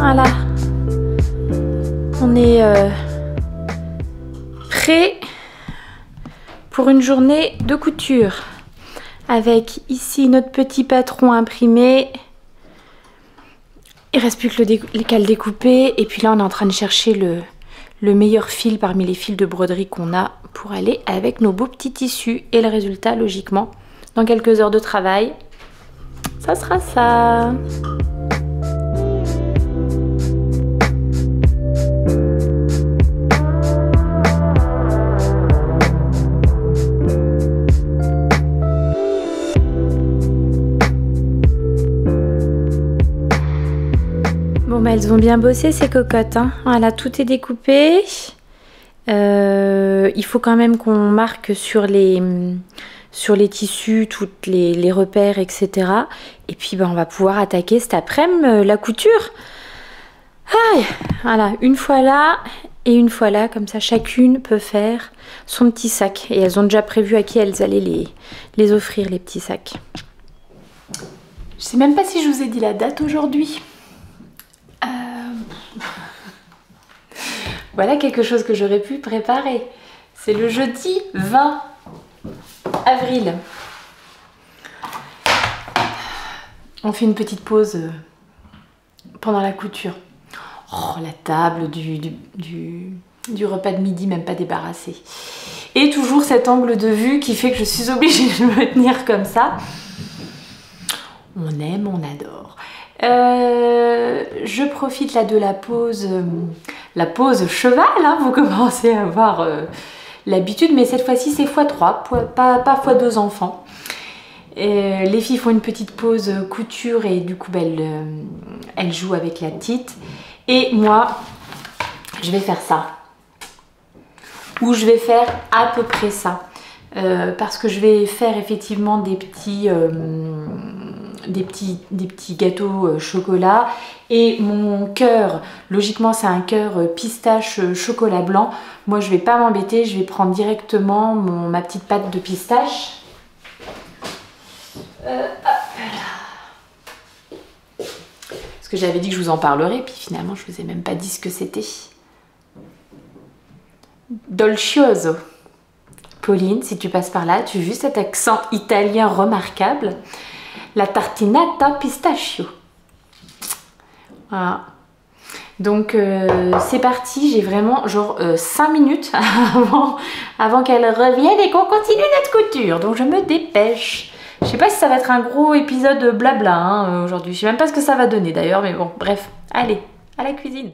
Voilà. On est prêt pour une journée de couture. Avec ici notre petit patron imprimé. Il reste plus que qu'à le découper. Et puis là, on est en train de chercher le meilleur fil parmi les fils de broderie qu'on a pour aller avec nos beaux petits tissus. Et le résultat, logiquement, dans quelques heures de travail, ça sera ça. Bon bah elles ont bien bossé ces cocottes, hein. Voilà, tout est découpé. Il faut quand même qu'on marque sur les tissus, toutes les repères, etc. Et puis bah, on va pouvoir attaquer cet après-midi la couture. Aïe, voilà, une fois là et une fois là, comme ça chacune peut faire son petit sac. Et elles ont déjà prévu à qui elles allaient les offrir, les petits sacs. Je sais même pas si je vous ai dit la date aujourd'hui. Voilà quelque chose que j'aurais pu préparer. C'est le jeudi 20 avril. On fait une petite pause pendant la couture. Oh, la table du repas de midi, même pas débarrassée. Et toujours cet angle de vue qui fait que je suis obligée de me tenir comme ça. On aime, on adore. Je profite là de la pause cheval, hein, vous commencez à avoir l'habitude, mais cette fois-ci c'est x3, pas x2 enfants. Les filles font une petite pause couture et du coup elles jouent avec la petite. Et moi, je vais faire ça. Ou je vais faire à peu près ça. Parce que je vais faire effectivement des petits gâteaux chocolat. Et mon cœur, logiquement c'est un cœur pistache chocolat blanc. Moi je vais pas m'embêter, je vais prendre directement ma petite pâte de pistache. Parce que j'avais dit que je vous en parlerais, puis finalement je vous ai même pas dit ce que c'était. Dolcioso. Pauline, si tu passes par là, tu as vu cet accent italien remarquable. La tartinata pistachio. Voilà. Donc c'est parti, j'ai vraiment genre 5 minutes avant qu'elle revienne et qu'on continue notre couture. Donc je me dépêche. Je sais pas si ça va être un gros épisode blabla hein, aujourd'hui. Je sais même pas ce que ça va donner d'ailleurs, mais bon, bref. Allez, à la cuisine.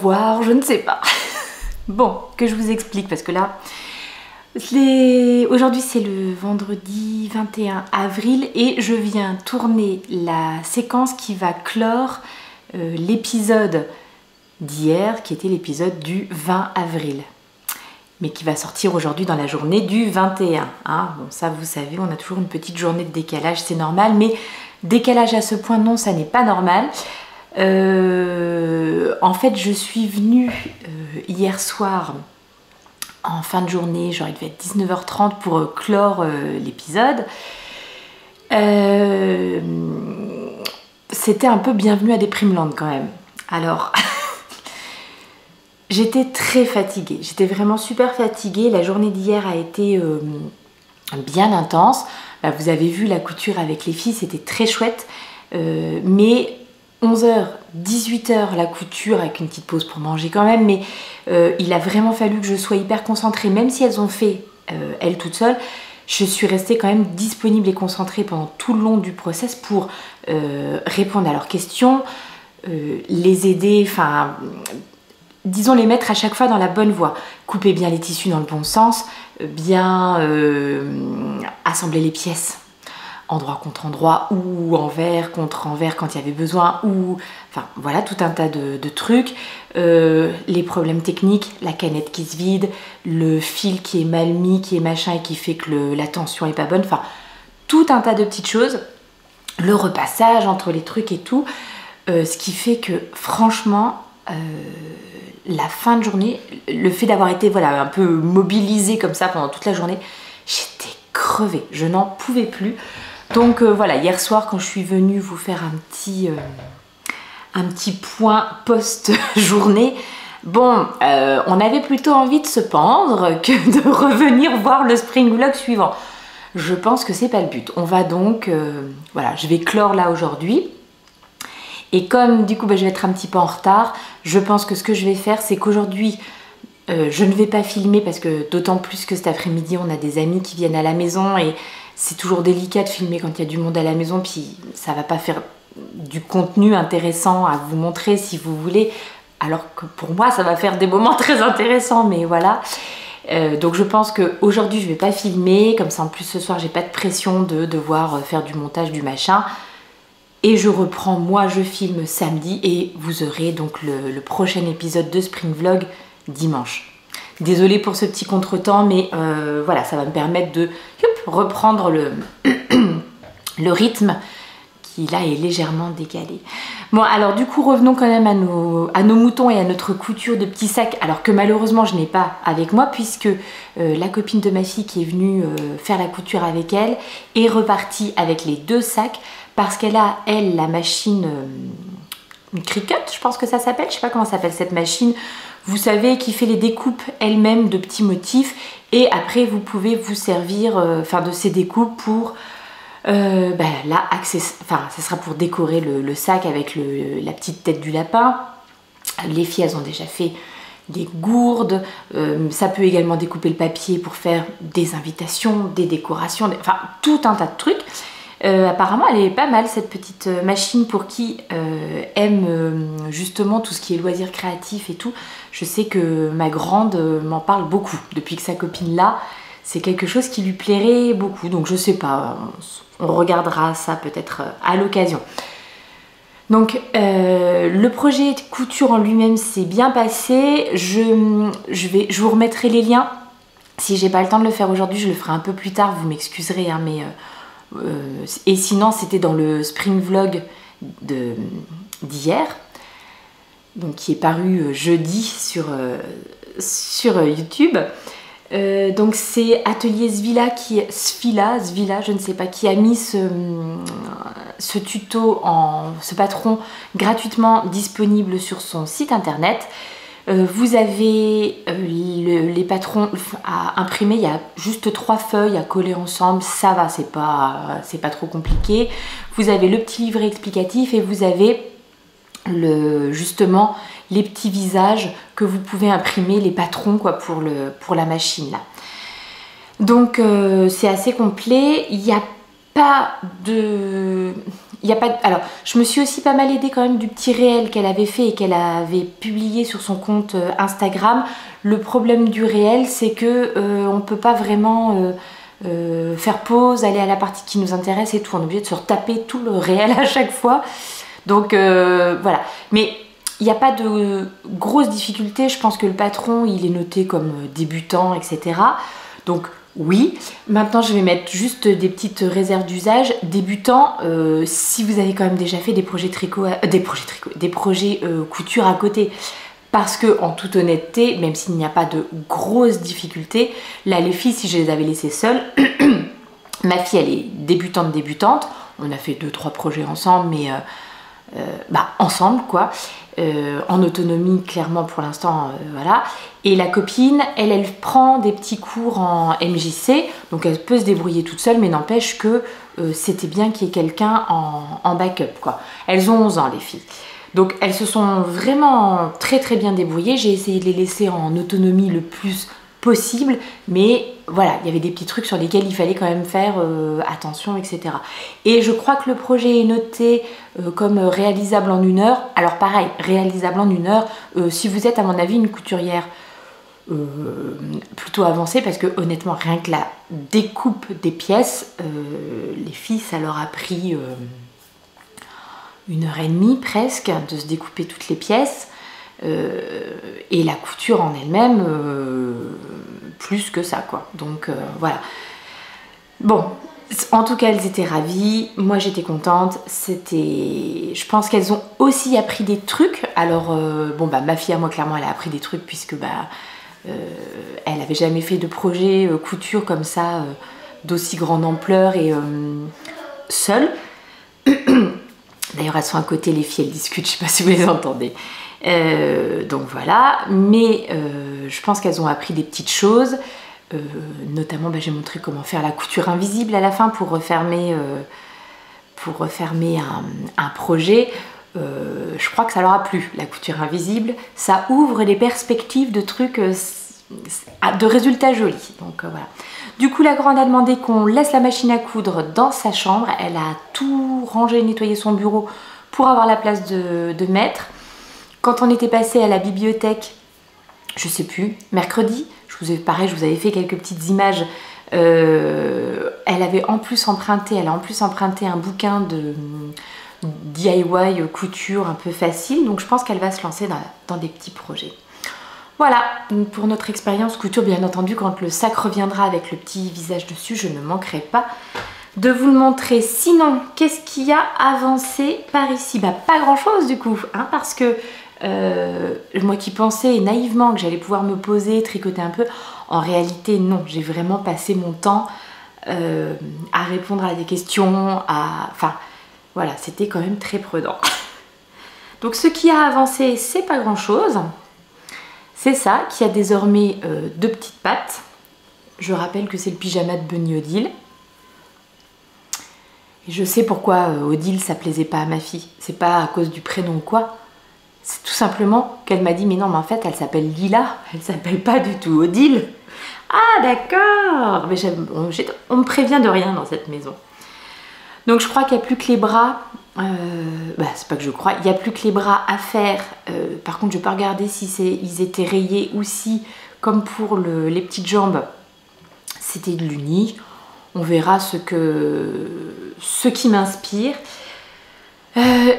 revoir, je ne sais pas. Bon, que je vous explique parce que là, aujourd'hui c'est le vendredi 21 avril et je viens tourner la séquence qui va clore l'épisode d'hier qui était l'épisode du 20 avril. Mais qui va sortir aujourd'hui dans la journée du 21. Hein. Bon, ça vous savez, on a toujours une petite journée de décalage, c'est normal, mais décalage à ce point, non, ça n'est pas normal. En fait, je suis venue hier soir, en fin de journée, genre il devait être 19h30 pour clore l'épisode. C'était un peu bienvenue à Déprimeland quand même. Alors... J'étais très fatiguée, j'étais vraiment super fatiguée. La journée d'hier a été bien intense. Vous avez vu la couture avec les filles, c'était très chouette. Mais 11h, 18h la couture avec une petite pause pour manger quand même. Mais il a vraiment fallu que je sois hyper concentrée, même si elles ont fait elles toutes seules. Je suis restée quand même disponible et concentrée pendant tout le long du process pour répondre à leurs questions, les aider, enfin... Disons les mettre à chaque fois dans la bonne voie. Couper bien les tissus dans le bon sens, bien assembler les pièces endroit contre endroit ou envers contre envers quand il y avait besoin, ou enfin voilà tout un tas de trucs. Les problèmes techniques, la canette qui se vide, le fil qui est mal mis, qui est machin et qui fait que la tension est pas bonne, enfin tout un tas de petites choses. Le repassage entre les trucs et tout, ce qui fait que franchement... la fin de journée, le fait d'avoir été voilà, un peu mobilisée comme ça pendant toute la journée, j'étais crevée, je n'en pouvais plus. Donc voilà, hier soir quand je suis venue vous faire un petit point post-journée, bon, on avait plutôt envie de se pendre que de revenir voir le Spring Vlog suivant. Je pense que c'est pas le but. On va donc, voilà, je vais clore là aujourd'hui. Et comme du coup je vais être un petit peu en retard, je pense que ce que je vais faire c'est qu'aujourd'hui je ne vais pas filmer parce que d'autant plus que cet après-midi on a des amis qui viennent à la maison et c'est toujours délicat de filmer quand il y a du monde à la maison, puis ça va pas faire du contenu intéressant à vous montrer si vous voulez, alors que pour moi ça va faire des moments très intéressants, mais voilà. Donc je pense qu'aujourd'hui je vais pas filmer, comme ça en plus ce soir j'ai pas de pression de devoir faire du montage, du machin. Et je reprends, moi je filme samedi et vous aurez donc le prochain épisode de Spring Vlog dimanche. Désolée pour ce petit contretemps, mais voilà, ça va me permettre de reprendre le rythme qui là est légèrement décalé. Bon, alors du coup revenons quand même à nos moutons et à notre couture de petits sacs, alors que malheureusement je n'ai pas avec moi puisque la copine de ma fille qui est venue faire la couture avec elle est repartie avec les 2 sacs. Parce qu'elle a, elle, la machine, une Cricut, je pense que ça s'appelle, je sais pas comment s'appelle cette machine, vous savez, qui fait les découpes elle-même de petits motifs, et après vous pouvez vous servir de ces découpes pour, ça sera pour décorer le sac avec la petite tête du lapin. Les filles, elles ont déjà fait des gourdes, ça peut également découper le papier pour faire des invitations, des décorations, enfin tout un tas de trucs. Apparemment elle est pas mal cette petite machine pour qui aime justement tout ce qui est loisirs créatifs et tout. Je sais que ma grande m'en parle beaucoup depuis que sa copine l'a. C'est quelque chose qui lui plairait beaucoup, donc je sais pas, on regardera ça peut-être à l'occasion. Donc le projet de couture en lui-même s'est bien passé. Je vous remettrai les liens. Si j'ai pas le temps de le faire aujourd'hui, je le ferai un peu plus tard, vous m'excuserez, hein, mais et sinon c'était dans le Spring Vlog d'hier, donc qui est paru jeudi sur YouTube. Donc c'est Atelier Svila, Svila, je ne sais pas, qui a mis ce tuto, ce patron gratuitement disponible sur son site internet. Vous avez les patrons à imprimer, il y a juste 3 feuilles à coller ensemble, ça va, c'est pas trop compliqué. Vous avez le petit livret explicatif et vous avez justement les petits visages que vous pouvez imprimer, les patrons quoi, pour la machine là. Donc c'est assez complet, il n'y a il y a pas... Alors, je me suis aussi pas mal aidée quand même du petit réel qu'elle avait fait et qu'elle avait publié sur son compte Instagram. Le problème du réel, c'est que on peut pas vraiment faire pause, aller à la partie qui nous intéresse et tout. On est obligé de se retaper tout le réel à chaque fois. Donc voilà. Mais il n'y a pas de grosses difficultés. Je pense que le patron, il est noté comme débutant, etc. Donc oui. Maintenant, je vais mettre juste des petites réserves d'usage. Débutant, si vous avez quand même déjà fait des projets tricot, des projets couture à côté. Parce que, en toute honnêteté, même s'il n'y a pas de grosses difficultés, là, les filles, si je les avais laissées seules, ma fille, elle est débutante. On a fait 2-3 projets ensemble, mais ensemble, quoi. En autonomie, clairement, pour l'instant, voilà. Et la copine, elle prend des petits cours en MJC, donc elle peut se débrouiller toute seule, mais n'empêche que c'était bien qu'il y ait quelqu'un en backup, quoi. Elles ont 11 ans, les filles. Donc elles se sont vraiment très très bien débrouillées. J'ai essayé de les laisser en autonomie le plus possible, mais voilà, il y avait des petits trucs sur lesquels il fallait quand même faire attention, etc. Et je crois que le projet est noté comme réalisable en 1 heure. Alors pareil, réalisable en 1 heure, si vous êtes à mon avis une couturière plutôt avancée, parce que honnêtement, rien que la découpe des pièces, les filles, ça leur a pris 1h30 presque de se découper toutes les pièces, et la couture en elle-même plus que ça, quoi. Donc voilà. Bon, en tout cas, elles étaient ravies, moi j'étais contente. Je pense qu'elles ont aussi appris des trucs. Alors ma fille à moi, clairement, elle a appris des trucs puisque elle avait jamais fait de projet couture comme ça, d'aussi grande ampleur et seule. D'ailleurs, elles sont à côté, les filles, elles discutent, je sais pas si vous les entendez. Donc voilà, mais je pense qu'elles ont appris des petites choses. Notamment, j'ai montré comment faire la couture invisible à la fin pour refermer un projet. Je crois que ça leur a plu, la couture invisible. Ça ouvre les perspectives de trucs, de résultats jolis. Donc voilà. Du coup, la grande a demandé qu'on laisse la machine à coudre dans sa chambre. Elle a tout rangé, nettoyé son bureau pour avoir la place de mettre. Quand on était passé à la bibliothèque, je sais plus, mercredi, je vous avais fait quelques petites images. Elle a en plus emprunté un bouquin de DIY couture un peu facile. Donc je pense qu'elle va se lancer dans des petits projets. Voilà, pour notre expérience couture, bien entendu, quand le sac reviendra avec le petit visage dessus, je ne manquerai pas de vous le montrer. Sinon, qu'est-ce qui a avancé par ici? Pas grand-chose du coup, hein, parce que moi qui pensais naïvement que j'allais pouvoir me poser, tricoter un peu, en réalité non, j'ai vraiment passé mon temps à répondre à des questions, enfin voilà, c'était quand même très prudent. Donc ce qui a avancé, c'est pas grand-chose. C'est ça qui a désormais 2 petites pattes. Je rappelle que c'est le pyjama de Bunny Odile. Et je sais pourquoi Odile ça plaisait pas à ma fille. C'est pas à cause du prénom ou quoi. C'est tout simplement qu'elle m'a dit mais non mais en fait elle s'appelle Lila. Elle s'appelle pas du tout Odile. Ah d'accord. Mais on me prévient de rien dans cette maison. Donc je crois qu'il n'y a plus que les bras. C'est pas que je crois, il n'y a plus que les bras à faire. Par contre je peux regarder si ils étaient rayés ou si, comme pour les petites jambes, c'était de l'uni. On verra ce qui m'inspire.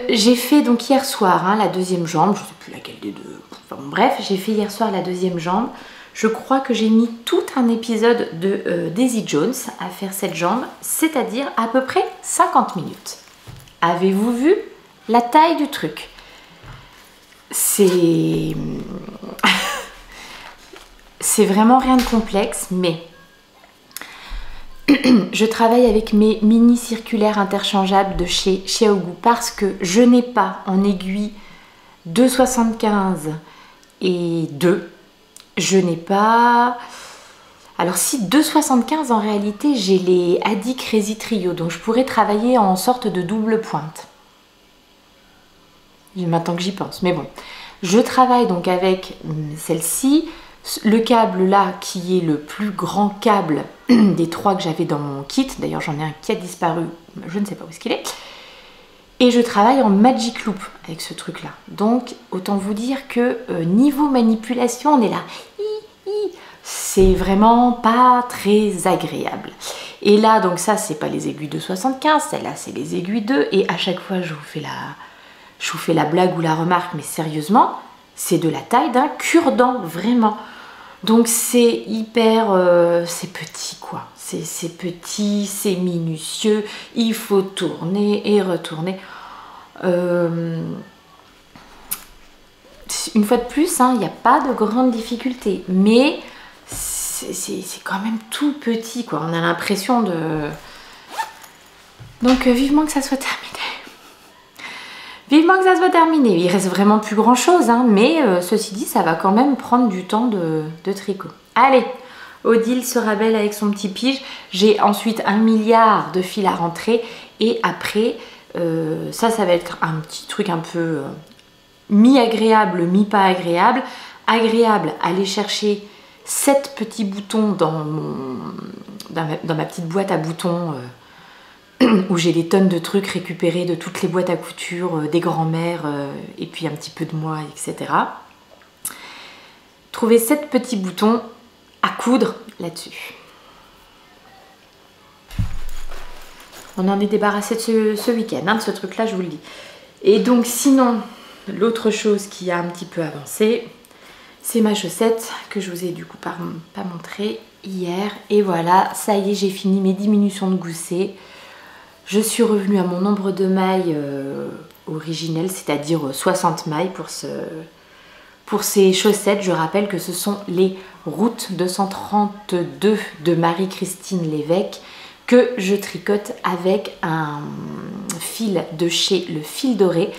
J'ai fait donc hier soir la 2e jambe, je ne sais plus laquelle des deux. Enfin, bref, j'ai fait hier soir la 2e jambe. Je crois que j'ai mis tout un épisode de Daisy Jones à faire cette jambe, c'est-à-dire à peu près 50 minutes. Avez-vous vu la taille du truc? C'est vraiment rien de complexe, mais je travaille avec mes mini circulaires interchangeables de chez Xiaogu parce que je n'ai pas en aiguille 2,75 et 2. Je n'ai pas... Alors si 2,75 en réalité, j'ai les Adi Crazy Trio, donc je pourrais travailler en sorte de double pointe. Maintenant que j'y pense, mais bon. Je travaille donc avec celle-ci, le câble là qui est le plus grand câble des 3 que j'avais dans mon kit. D'ailleurs j'en ai un qui a disparu, je ne sais pas où est-ce qu'il est. Et je travaille en Magic Loop avec ce truc-là. Donc, autant vous dire que niveau manipulation, on est là. C'est vraiment pas très agréable. Et là, donc ça, c'est pas les aiguilles de 75, celle-là, c'est les aiguilles 2. Et à chaque fois, je vous fais la blague ou la remarque, mais sérieusement, c'est de la taille d'un cure-dent, vraiment. Donc c'est hyper, c'est petit quoi. C'est petit, c'est minutieux, il faut tourner et retourner. Une fois de plus, il n'y a pas de grande difficulté, mais c'est quand même tout petit quoi. On a l'impression de... Donc vivement que ça soit terminé. Vivement que ça soit terminé. Il reste vraiment plus grand chose, mais ceci dit, ça va quand même prendre du temps de tricot. Allez, Odile sera belle avec son petit pige. J'ai ensuite 1 milliard de fils à rentrer. Et après, ça va être un petit truc un peu mi-agréable, mi-pas agréable. Agréable, aller chercher 7 petits boutons dans ma petite boîte à boutons où j'ai des tonnes de trucs récupérés de toutes les boîtes à couture, des grands-mères et puis un petit peu de moi, etc. Trouver 7 petits boutons à coudre là-dessus. On en est débarrassé de ce week-end, de ce truc-là, je vous le dis. Et donc sinon, l'autre chose qui a un petit peu avancé, c'est ma chaussette que je vous ai du coup pas montré hier. Et voilà, ça y est, j'ai fini mes diminutions de gousset. Je suis revenue à mon nombre de mailles originel, c'est-à-dire 60 mailles pour ces chaussettes. Je rappelle que ce sont les Route 232 de Marie-Christine Lévesque que je tricote avec un fil de chez Le Fil Doré.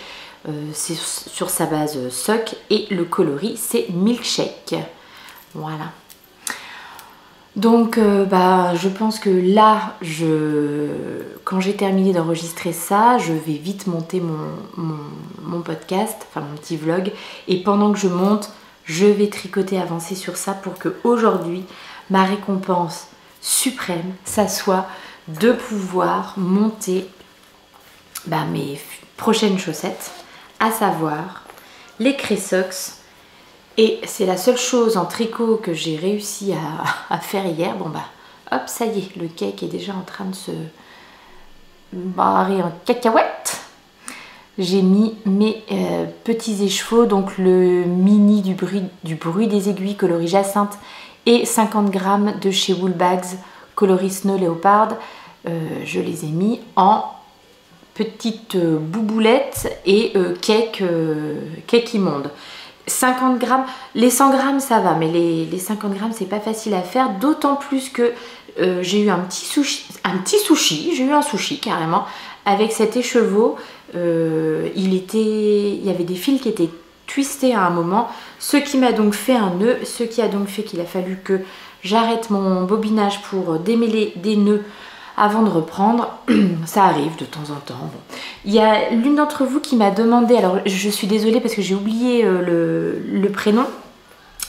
C'est sur sa base sock et le coloris c'est Milkshake. Voilà. Donc je pense que là, quand j'ai terminé d'enregistrer ça, je vais vite monter mon podcast, enfin mon petit vlog. Et pendant que je monte, je vais tricoter, avancer sur ça pour que aujourd'hui, ma récompense suprême, ça soit de pouvoir monter mes prochaines chaussettes, à savoir les Cresox. Et c'est la seule chose en tricot que j'ai réussi à faire hier. Bon hop, ça y est, le cake est déjà en train de se barrer en cacahuète. J'ai mis mes petits écheveaux, donc le mini du bruit des aiguilles coloris Jacinthe et 50 grammes de chez Woolbags coloris Snow Leopard. Je les ai mis en petites bouboulettes et cake immonde. 50 grammes, les 100 grammes ça va, mais les 50 grammes c'est pas facile à faire, d'autant plus que j'ai eu un petit sushi, j'ai eu un sushi carrément, avec cet écheveau. Il y avait des fils qui étaient twistés à un moment, ce qui m'a donc fait un nœud, ce qui a donc fait qu'il a fallu que j'arrête mon bobinage pour démêler des nœuds avant de reprendre. Ça arrive de temps en temps. Bon. Il y a l'une d'entre vous qui m'a demandé, alors je suis désolée parce que j'ai oublié le prénom,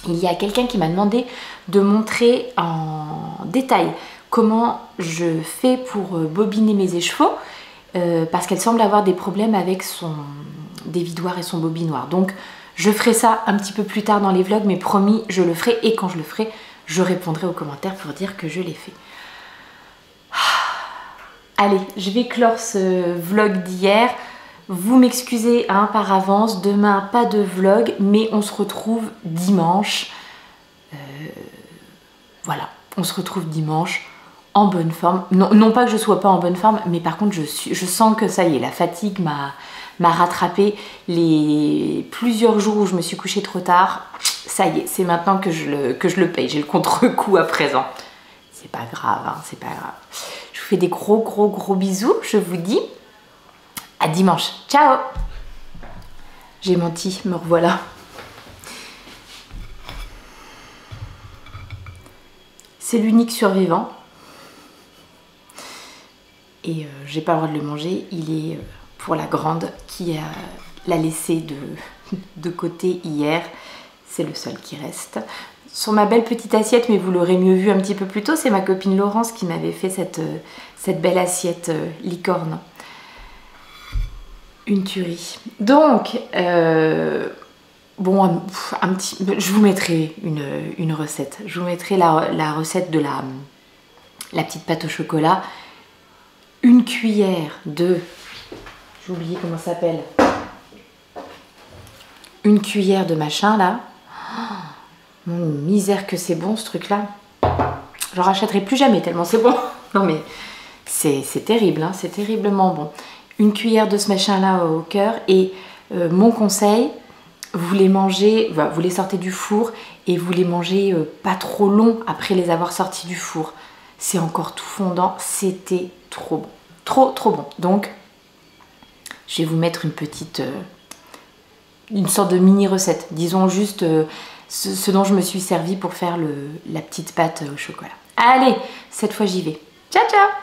il y a quelqu'un qui m'a demandé de montrer en détail comment je fais pour bobiner mes écheveaux, parce qu'elle semble avoir des problèmes avec son dévidoir et son bobinoir. Donc je ferai ça un petit peu plus tard dans les vlogs, mais promis, je le ferai, et quand je le ferai, je répondrai aux commentaires pour dire que je l'ai fait. Allez, je vais clore ce vlog d'hier. Vous m'excusez par avance, demain pas de vlog, mais on se retrouve dimanche. Voilà, on se retrouve dimanche en bonne forme. Non pas que je sois pas en bonne forme, mais par contre je sens que ça y est, la fatigue m'a rattrapé. Les plusieurs jours où je me suis couchée trop tard, ça y est, c'est maintenant que je le paye. J'ai le contre-coup à présent. C'est pas grave, c'est pas grave. Je vous fais des gros bisous. Je vous dis à dimanche. Ciao! J'ai menti, me revoilà. C'est l'unique survivant. Et j'ai pas le droit de le manger. Il est pour la grande qui l'a laissé de côté hier. C'est le seul qui reste. Sur ma belle petite assiette, mais vous l'aurez mieux vu un petit peu plus tôt, c'est ma copine Laurence qui m'avait fait cette belle assiette licorne. Une tuerie. Donc, bon, je vous mettrai une recette. Je vous mettrai la recette de la petite pâte au chocolat. Une cuillère de... J'ai oublié comment ça s'appelle. Une cuillère de machin là. Oh, misère que c'est bon ce truc là. J'en rachèterai plus jamais tellement c'est bon. Non mais c'est terrible, hein, c'est terriblement bon. Une cuillère de ce machin là au cœur et mon conseil, vous les mangez, vous les sortez du four et vous les mangez pas trop long après les avoir sortis du four. C'est encore tout fondant, c'était trop bon. Trop bon. Donc, je vais vous mettre une petite... une sorte de mini recette. Disons juste ce dont je me suis servi pour faire la petite pâte au chocolat. Allez, cette fois j'y vais. Ciao, ciao!